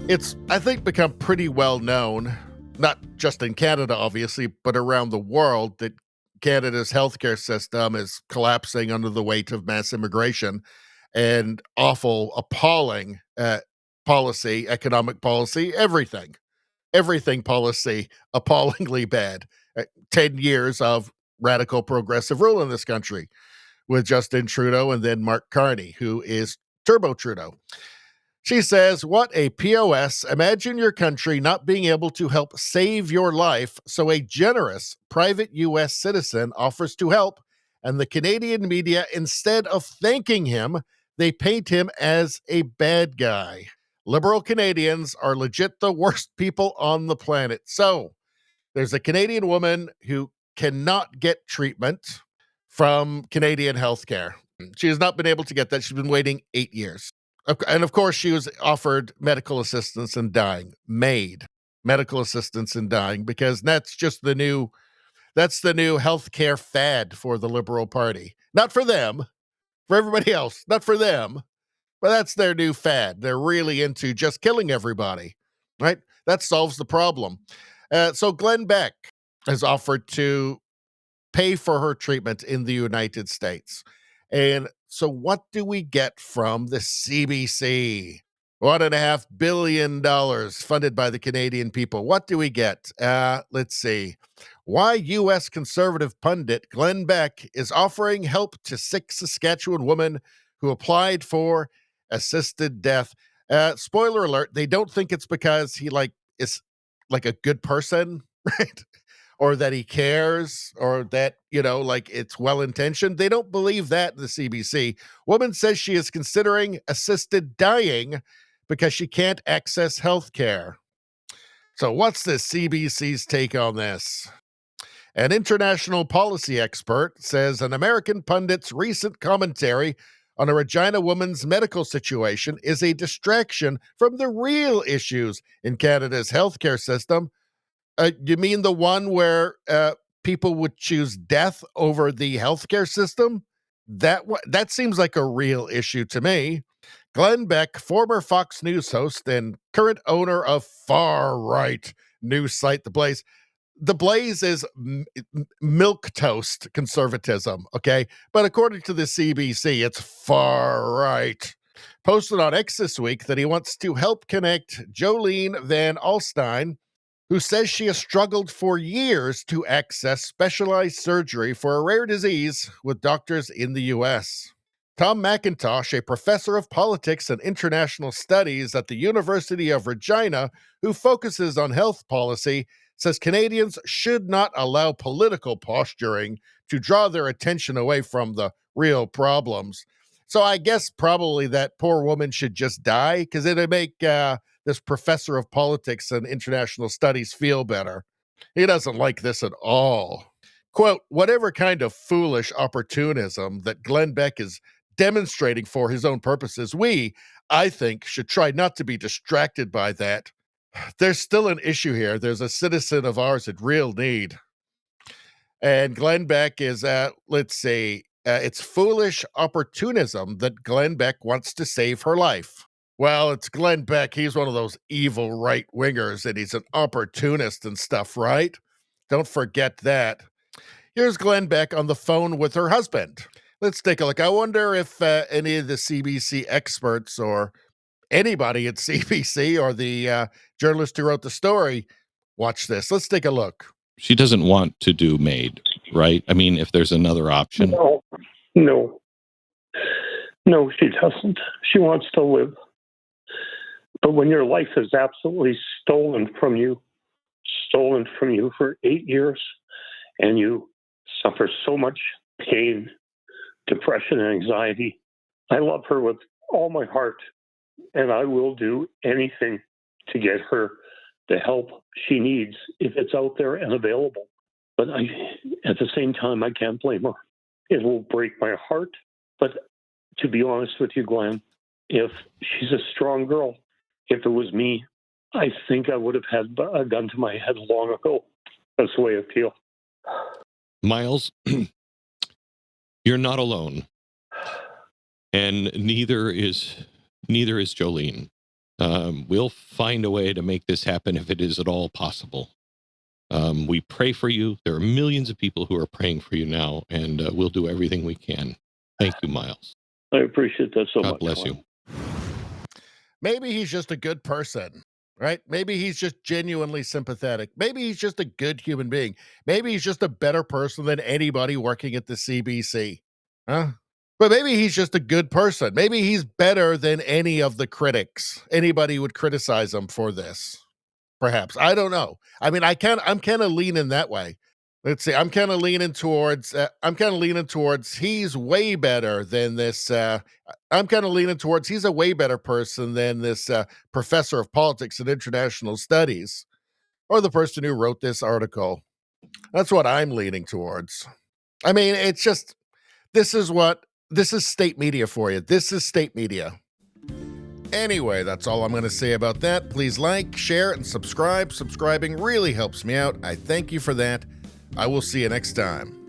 It's, I think, become pretty well known, not just in Canada, obviously, but around the world, that Canada's healthcare system is collapsing under the weight of mass immigration and awful, appalling policy, economic policy, everything policy, appallingly bad. 10 years of radical progressive rule in this country with Justin Trudeau and then Mark Carney, who is Turbo Trudeau. She says, "What a POS. Imagine your country not being able to help save your life, so a generous private U.S. citizen offers to help, and the Canadian media, instead of thanking him, they paint him as a bad guy. Liberal Canadians are legit the worst people on the planet." So, there's a Canadian woman who cannot get treatment from Canadian healthcare. She has not been able to get that. She's been waiting 8 years. And of course, she was offered medical assistance in dying, MAID, medical assistance in dying, because that's the new healthcare fad for the Liberal Party. Not for them, for everybody else, not for them, but that's their new fad. They're really into just killing everybody, right? That solves the problem. So Glenn Beck has offered to pay for her treatment in the United States. And so, what do we get from the CBC? $1.5 billion funded by the Canadian people. What do we get? Let's see. Why U.S. conservative pundit Glenn Beck is offering help to sick Saskatchewan woman who applied for assisted death. Spoiler alert, they don't think it's because he is like a good person, right? Or that he cares, or that, it's well intentioned. They don't believe that in the CBC. Woman says she is considering assisted dying because she can't access health care. So, what's the CBC's take on this? An international policy expert says an American pundit's recent commentary on a Regina woman's medical situation is a distraction from the real issues in Canada's healthcare system. You mean the one where people would choose death over the healthcare system? That seems like a real issue to me. Glenn Beck, former Fox News host and current owner of far-right news site The Blaze. The Blaze is milk toast conservatism, okay? But according to the CBC, it's far right. Posted on X this week that he wants to help connect Jolene Van Alstyne, who says she has struggled for years to access specialized surgery for a rare disease, with doctors in the U.S. Tom McIntosh, a professor of politics and international studies at the University of Regina, who focuses on health policy, says Canadians should not allow political posturing to draw their attention away from the real problems. So I guess probably that poor woman should just die, because it'd make this professor of politics and international studies feel better. He doesn't like this at all. Quote, "Whatever kind of foolish opportunism that Glenn Beck is demonstrating for his own purposes, I think, should try not to be distracted by that. There's still an issue here. There's a citizen of ours in real need." And Glenn Beck is, let's see, it's foolish opportunism that Glenn Beck wants to save her life. Well, it's Glenn Beck. He's one of those evil right wingers, and he's an opportunist and stuff, right? Don't forget that. Here's Glenn Beck on the phone with her husband. Let's take a look. I wonder if any of the CBC experts or anybody at CBC or the journalist who wrote the story watch this. Let's take a look. She doesn't want to do MAID, right? I mean, if there's another option. No, she doesn't. She wants to live. But when your life is absolutely stolen from you for 8 years, and you suffer so much pain, depression, and anxiety, I love her with all my heart, and I will do anything to get her the help she needs if it's out there and available. But at the same time, I can't blame her. It will break my heart. But to be honest with you, Glenn, if she's a strong girl, if it was me, I think I would have had a gun to my head long ago. That's the way I feel. Miles, you're not alone. And neither is Jolene. We'll find a way to make this happen if it is at all possible. We pray for you. There are millions of people who are praying for you now, and we'll do everything we can. Thank you, Miles. I appreciate that so much. God bless Glenn. you. Maybe he's just a good person, right? Maybe he's just genuinely sympathetic. Maybe he's just a good human being. Maybe he's just a better person than anybody working at the CBC. Huh? But maybe he's just a good person. Maybe he's better than any of the critics. Anybody would criticize him for this. Perhaps. I don't know. I mean, I'm kind of leaning that way. Let's see. I'm kind of leaning towards he's way better than this. I'm kind of leaning towards he's a way better person than this professor of politics and international studies or the person who wrote this article. That's what I'm leaning towards. I mean, it's just this is state media for you. This is state media. Anyway, that's all I'm going to say about that. Please like, share, and subscribe. Subscribing really helps me out. I thank you for that. I will see you next time.